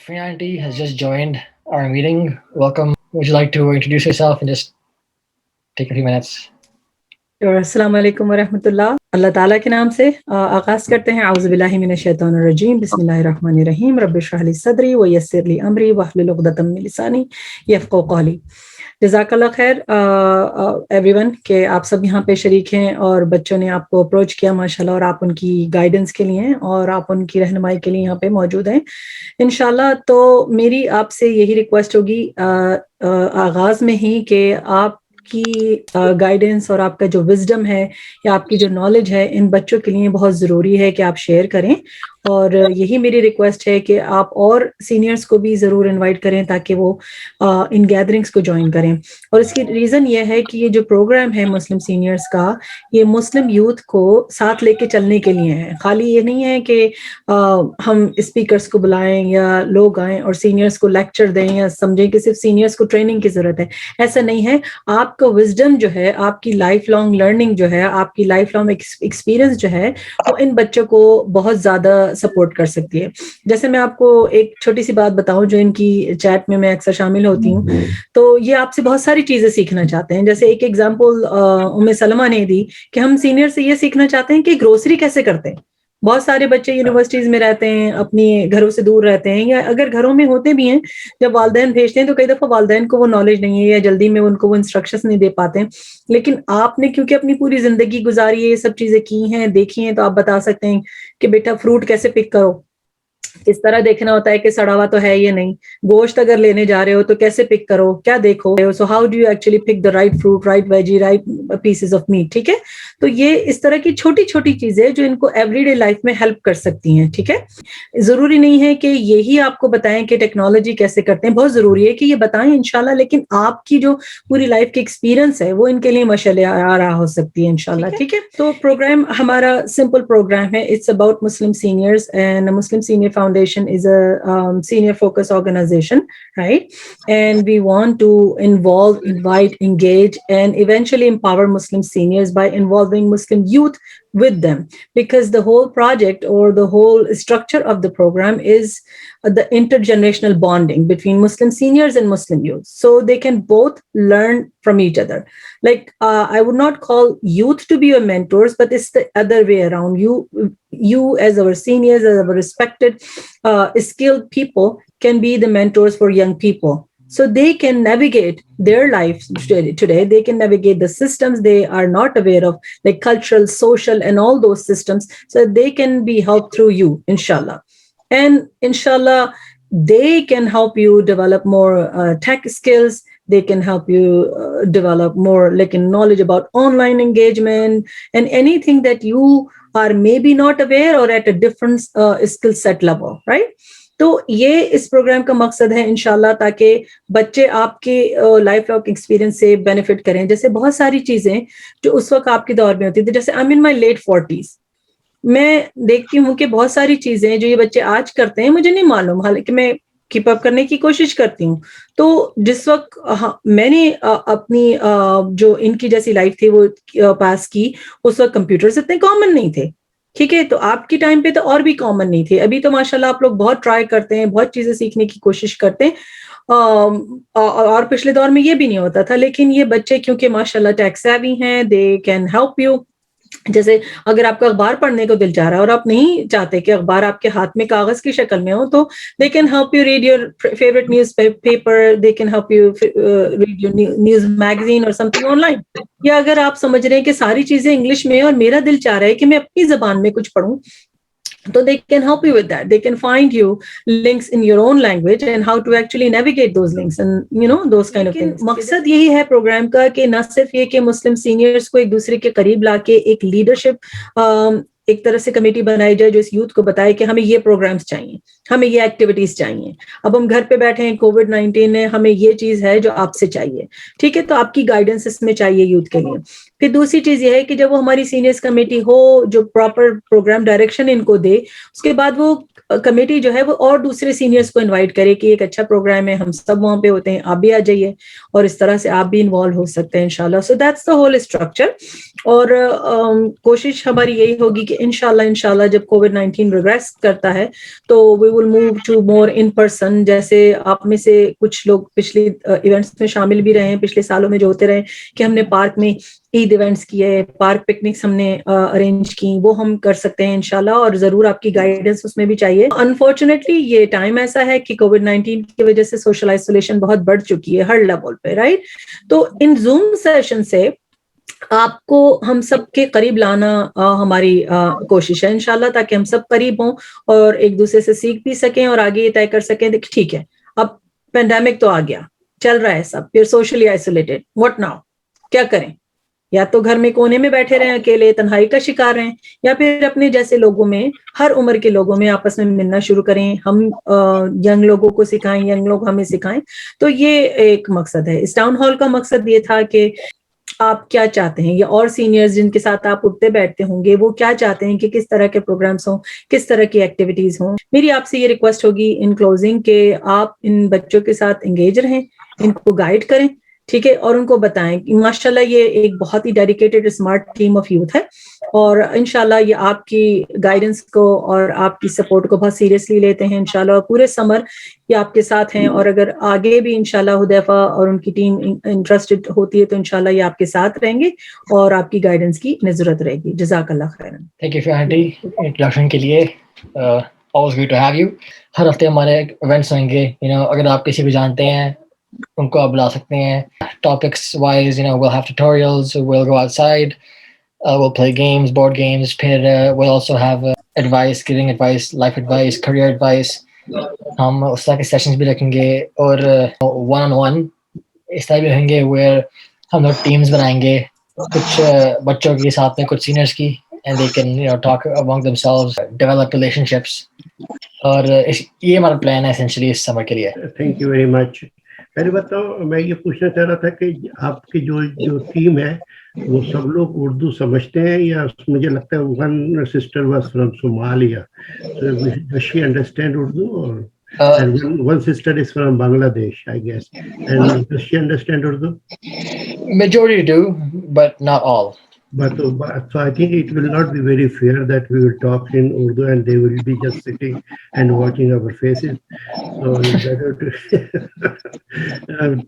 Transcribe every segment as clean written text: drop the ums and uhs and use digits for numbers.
Frianti has just joined our meeting. Welcome. Would you like to introduce yourself and just take a few minutes? السلام علیکم ورحمۃ اللہ. اللہ تعالیٰ کے نام سے آغاز کرتے ہیں. اعوذ باللہ من الشیطان الرجیم. بسم اللہ الرحمن الرحیم. رب اشرح لی صدری ویسر لی امری واحلل عقدۃ من لسانی یفقہوا قولی. جزاک اللہ خیر ایوری ون کہ آپ سب یہاں پہ شریک ہیں اور بچوں نے آپ کو اپروچ کیا ماشاءاللہ, اور آپ ان کی گائیڈنس کے لیے ہیں اور آپ ان کی رہنمائی کے لیے یہاں پہ موجود ہیں انشاءاللہ. تو میری آپ سے یہی ریکویسٹ ہوگی آغاز میں ہی کہ آپ کی گائیڈنس اور آپ کا جو وزڈم ہے یا آپ کی جو نالج ہے ان بچوں کے لیے بہت ضروری ہے کہ آپ شیئر کریں, اور یہی میری ریکویسٹ ہے کہ آپ اور سینئرز کو بھی ضرور انوائٹ کریں تاکہ وہ ان گیدرنگس کو جوائن کریں. اور اس کی ریزن یہ ہے کہ یہ جو پروگرام ہے مسلم سینئرز کا, یہ مسلم یوتھ کو ساتھ لے کے چلنے کے لیے ہے. خالی یہ نہیں ہے کہ ہم اسپیکرز کو بلائیں یا لوگ آئیں اور سینئرز کو لیکچر دیں یا سمجھیں کہ صرف سینئرز کو ٹریننگ کی ضرورت ہے. ایسا نہیں ہے. آپ کا وزڈم جو ہے, آپ کی لائف لانگ لرننگ جو ہے, آپ کی لائف لانگ ایکسپیرینس جو ہے, وہ ان بچوں کو بہت زیادہ سپورٹ کر سکتی ہے. جیسے میں آپ کو ایک چھوٹی سی بات بتاؤں جو ان کی چیٹ میں اکثر شامل ہوتی ہوں, تو یہ آپ سے بہت ساری چیزیں سیکھنا چاہتے ہیں. جیسے ایک ایگزامپل ام سلمہ نے دی کہ ہم سینئر سے یہ سیکھنا چاہتے ہیں کہ گروسری کیسے کرتے ہیں. بہت سارے بچے یونیورسٹیز میں رہتے ہیں, اپنی گھروں سے دور رہتے ہیں, یا اگر گھروں میں ہوتے بھی ہیں جب والدین بھیجتے ہیں تو کئی دفعہ والدین کو وہ نالج نہیں ہے یا جلدی میں ان کو وہ انسٹرکشنز نہیں دے پاتے ہیں. لیکن آپ نے کیونکہ اپنی پوری زندگی گزاری ہے, یہ سب چیزیں کی ہیں, دیکھی ہیں, تو آپ بتا سکتے ہیں کہ بیٹا فروٹ کیسے پک کرو. اس طرح دیکھنا ہوتا ہے کہ سڑا ہوا تو ہے یہ نہیں. گوشت اگر لینے جا رہے ہو تو کیسے پک کرو, کیا دیکھو. So how do you actually pick the right fruit, right veggie, right pieces of meat. ٹھیک ہے, تو یہ اس طرح کی چھوٹی چھوٹی چیزیں جو ان کو ایوری ڈے لائف میں ہیلپ کر سکتی ہیں. ٹھیک ہے, ضروری نہیں ہے کہ یہی آپ کو بتائیں کہ ٹیکنالوجی کیسے کرتے ہیں. بہت ضروری ہے کہ یہ بتائیں انشاءاللہ, لیکن آپ کی جو پوری لائف کی ایکسپیرینس ہے وہ ان کے لیے مشعل رہا ہو سکتی ہے انشاءاللہ. ٹھیک ہے, تو پروگرام ہمارا سمپل پروگرام ہے. It's about Muslim seniors, and Muslim senior foundation is a senior focus organization, right? And we want to involve, invite, engage, and eventually empower Muslim seniors by involving Muslim youth with them, because the whole project or the whole structure of the program is the intergenerational bonding between Muslim seniors and Muslim youth, so they can both learn from each other. Like I would not call youth to be your mentors, but it's the other way around. You as our seniors, as our respected skilled people, can be the mentors for young people, so they can navigate their lives today. They can navigate the systems they are not aware of, like cultural, social, and all those systems, so they can be helped through you inshallah. And inshallah they can help you develop more tech skills. They can help you develop more like knowledge about online engagement and anything that you are maybe not aware or at a different skill set level, right? تو یہ اس programme کا مقصد ہے انشاءاللہ, تاکہ بچے آپ کے لائف لانگ ایکسپیرینس سے بینیفٹ کریں. جیسے بہت ساری چیزیں جو اس وقت آپ کے دور میں ہوتی تھی, جیسے I am in my late 40s, میں دیکھتی ہوں کہ بہت ساری چیزیں جو یہ بچے آج کرتے ہیں مجھے نہیں معلوم, حالانکہ میں کیپ اپ کرنے کی کوشش کرتی ہوں. تو جس وقت میں نے اپنی جو ان کی جیسی لائف تھی وہ پاس کی, اس وقت کمپیوٹرز اتنے کامن نہیں تھے. ٹھیک ہے, تو آپ کی ٹائم پہ تو اور بھی کامن نہیں تھے. ابھی تو ماشاءاللہ آپ لوگ بہت ٹرائی کرتے ہیں, بہت چیزیں سیکھنے کی کوشش کرتے ہیں, اور پچھلے دور میں یہ بھی نہیں ہوتا تھا. لیکن یہ بچے کیونکہ ماشاءاللہ ٹیک سیوی ہیں, دے کین ہیلپ یو. جیسے اگر آپ کو اخبار پڑھنے کو دل چاہ رہا ہے اور آپ نہیں چاہتے کہ اخبار آپ کے ہاتھ میں کاغذ کی شکل میں ہو, تو they can help you read your favorite newspaper, they can help you read your news magazine or something online. یا اگر آپ سمجھ رہے ہیں کہ ساری چیزیں انگلش میں اور میرا دل چاہ رہا ہے کہ میں اپنی زبان میں کچھ پڑھوں, so they can help you with that. They can find you links in your own language and how to actually navigate those links and those kind of things. مقصد یہی ہے پروگرام کا کہ نہ صرف یہ کہ مسلم سینئرز کو ایک دوسرے کے قریب لا کے ایک لیڈرشپ ایک طرح سے کمیٹی بنائی جائے جو اس یوتھ کو بتائے کہ ہمیں یہ پروگرامز چاہیے, ہمیں یہ ایکٹیویٹیز چاہیے. اب ہم گھر پہ بیٹھے ہیں, کووڈ-19 ہے, ہمیں یہ چیز ہے جو آپ سے چاہیے. ٹھیک ہے, تو آپ کی گائیڈنس اس میں چاہیے یوتھ کے لیے. پھر دوسری چیز یہ ہے کہ جب وہ ہماری سینئرز کمیٹی ہو جو پراپر پروگرام ڈائریکشن ان کو دے, اس کے بعد وہ کمیٹی جو ہے وہ اور دوسرے سینئرز کو انوائٹ کرے کہ ایک اچھا پروگرام ہے, ہم سب وہاں پہ ہوتے ہیں, آپ بھی آ جائیے, اور اس طرح سے آپ بھی انوالو ہو سکتے ہیں انشاءاللہ. So that's the whole structure. اور کوشش ہماری یہی ہوگی کہ کہ انشاءاللہ جب کووڈ-19 ریگریس کرتا ہے تو we will move to more in person. جیسے آپ میں سے کچھ لوگ پچھلی ایونٹس میں شامل بھی رہے ہیں پچھلے سالوں میں جو ہوتے رہے کہ ہم نے پارک میں عید ایونٹس کیے, پارک پکنکس ہم نے ارینج کی, وہ ہم کر سکتے ہیں انشاءاللہ, اور ضرور آپ کی گائیڈنس اس میں بھی چاہیے. انفارچونیٹلی یہ ٹائم ایسا ہے کہ کووڈ-19 کی وجہ سے سوشل آئسولیشن بہت بڑھ چکی ہے ہر لیول پہ, رائٹ. تو ان زوم سیشن سے آپ کو ہم سب کے قریب لانا ہماری کوشش ہے انشاءاللہ, تاکہ ہم سب قریب ہوں اور ایک دوسرے سے سیکھ بھی سکیں اور آگے یہ طے کر سکیں کہ ٹھیک ہے اب پینڈیمک تو آ گیا, چل رہا ہے سب, پھر سوشلی آئسولیٹڈ, واٹ ناؤ, کیا کریں؟ یا تو گھر میں کونے میں بیٹھے رہیں, اکیلے تنہائی کا شکار رہیں, یا پھر اپنے جیسے لوگوں میں, ہر عمر کے لوگوں میں آپس میں ملنا شروع کریں. ہم ینگ لوگوں کو سکھائیں, ینگ لوگ ہمیں سکھائیں. تو یہ ایک مقصد ہے. اس ٹاؤن ہال کا مقصد یہ تھا کہ آپ کیا چاہتے ہیں, یا اور سینئرز جن کے ساتھ آپ اٹھتے بیٹھتے ہوں گے وہ کیا چاہتے ہیں کہ کس طرح کے پروگرامز ہوں, کس طرح کی ایکٹیویٹیز ہوں. میری آپ سے یہ ریکویسٹ ہوگی ان کلوزنگ کہ آپ ان بچوں کے ساتھ انگیج رہیں, ان کو گائیڈ کریں, ٹھیک ہے, اور ان کو بتائیں کہ ماشاءاللہ یہ ایک بہت ہی dedicated smart team of youth ہے, اور انشاءاللہ یہ آپ کی گائیڈنس کو اور آپ کی سپورٹ کو بہت سیریسلی لیتے ہیں انشاءاللہ, اور پورے سمر یہ آپ کے ساتھ ہیں, اور اگر آگے بھی انشاءاللہ حذیفہ اور ان کی ٹیم انٹرسٹڈ ہوتی ہے تو انشاءاللہ یہ آپ کے ساتھ رہیں گے اور آپ کی گائیڈنس کی ضرورت رہے گی. جزاک اللہ خیرا. تھینک یو آنٹی انٹروڈکشن کے لیے. always good to have you. ہر ہفتے ہمارے ایونٹس ہوئیں گے, اگر آپ کسی کو جانتے ہیں ان کو آپ بلا سکتے ہیں. Topics wise we'll have tutorials, we'll go outside, we'll play games, board games. پھر we'll also have advice, giving advice, life advice, career advice. ہم اس طرح کے سیشنز بھی رکھیں گے, اور ون آن ون اس طرح بھی رکھیں گے where ہم لوگ ٹیمز بنائیں گے, کچھ بچوں کے ساتھ میں کچھ سینئرس کی, and they can talk among themselves, develop relationships. اور یہ ہمارا پلان ہے essentially اس سمر کے لیے. Thank you very much. پہلے بتاؤ, میں یہ پوچھنا چاہ رہا تھا کہ آپ کی جو ٹیم ہے وہ سب لوگ اردو سمجھتے ہیں, یا مجھے لگتا ہے one sister was from Somalia, does she understand Urdu, or and one sister is from Bangladesh, I guess, and does she understand Urdu? Majority do, but not all. But so I think it will not be very fair that we will talk in Urdu and they will be just sitting and watching our faces. So it's better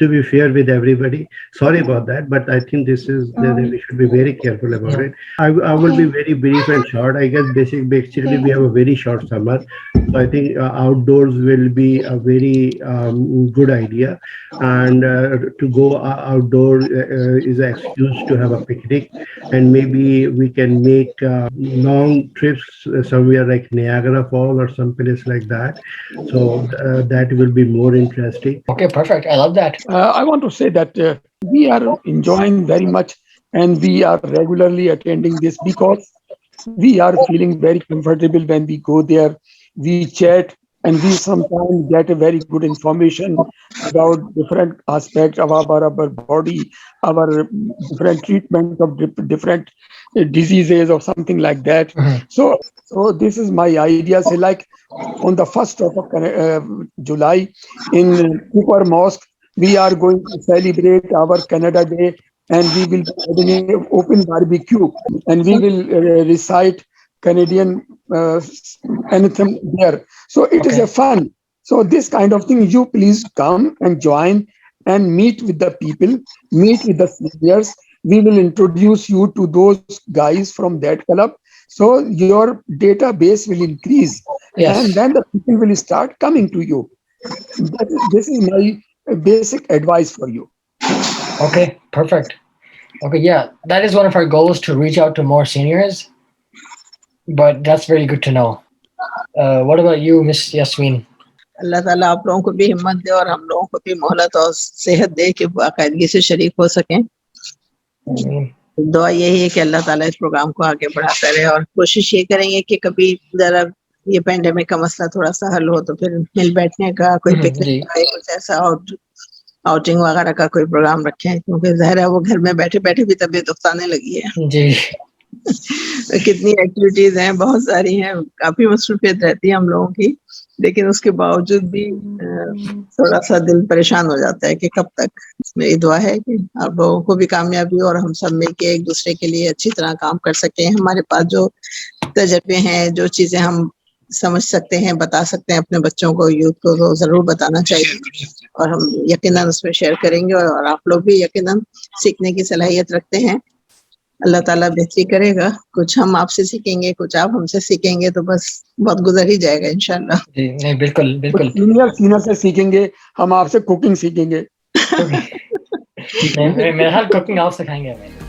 to be fair with everybody. Sorry about that, but I think this is we should be very careful about it. I will be very brief and short. I guess basically we have a very short summer, so I think outdoors will be a very good idea, and to go outdoor is an excuse to have a picnic. And maybe we can make long trips somewhere like Niagara Falls or some place like that. So that will be more interesting. Okay, perfect. I love that. I want to say that we are enjoying very much, and we are regularly attending this because we are feeling very comfortable when we go there. We chat, and we sometimes get a very good information about different aspects of our body, our different treatment of different diseases or something like that. So this is my idea. Say like on the 1st of July in Cooper Mosque, we are going to celebrate our Canada Day, and we will be having an open barbecue, and we will recite Canadian anthem there. So it is a fun. So this kind of thing, you please come and join and meet with the people, meet with the seniors. We will introduce you to those guys from that club. So your database will increase. Yes. And then the people will start coming to you. This is my basic advice for you. Okay, perfect. Okay, yeah, that is one of our goals, to reach out to more seniors. But that's very good to know. What about you, Miss Yasmin? اللہ تعالیٰ آپ لوگوں کو بھی ہمت دے اور ہم لوگوں کو بھی مہلت اور صحت دے کہ باقاعدگی سے شریک ہو سکیں. دعا یہی ہے کہ اللہ تعالیٰ اس پروگرام کو آگے بڑھاتا رہے, اور کوشش یہ کریں گے کہ کبھی ذرا یہ پینڈیمک کا مسئلہ تھوڑا سا حل ہو تو پھر مل بیٹھنے کا کوئی پکنک کا کچھ ایسا آؤٹنگ وغیرہ کا کوئی پروگرام رکھیں, کیونکہ ظاہر ہے وہ گھر میں بیٹھے بیٹھے بھی طبیعت افتانے لگی ہے. جی. کتنی ایکٹیویٹیز ہیں, بہت ساری ہیں, کافی مصروفیت رہتی ہے ہم لوگوں کی, لیکن اس کے باوجود بھی تھوڑا سا دل پریشان ہو جاتا ہے کہ کب تک. میری دعا ہے کہ آپ لوگوں کو بھی کامیابی اور ہم سب مل کے ایک دوسرے کے لیے اچھی طرح کام کر سکیں. ہمارے پاس جو تجربے ہیں, جو چیزیں ہم سمجھ سکتے ہیں, بتا سکتے ہیں اپنے بچوں کو, یوتھ کو, تو ضرور بتانا چاہیے, اور ہم یقیناً اس میں شیئر کریں گے, اور آپ لوگ بھی یقیناً سیکھنے کی صلاحیت رکھتے ہیں. اللہ تعالیٰ بہتری کرے گا, کچھ ہم آپ سے سیکھیں گے, کچھ آپ ہم سے سیکھیں گے, تو بس بہت گزر ہی جائے گا انشاءاللہ. جی نہیں بالکل بالکل. سینئر سے سیکھیں گے, ہم آپ سے کوکنگ سیکھیں گے. میرا حال کوکنگ آپ سکھائیں گے ہمیں.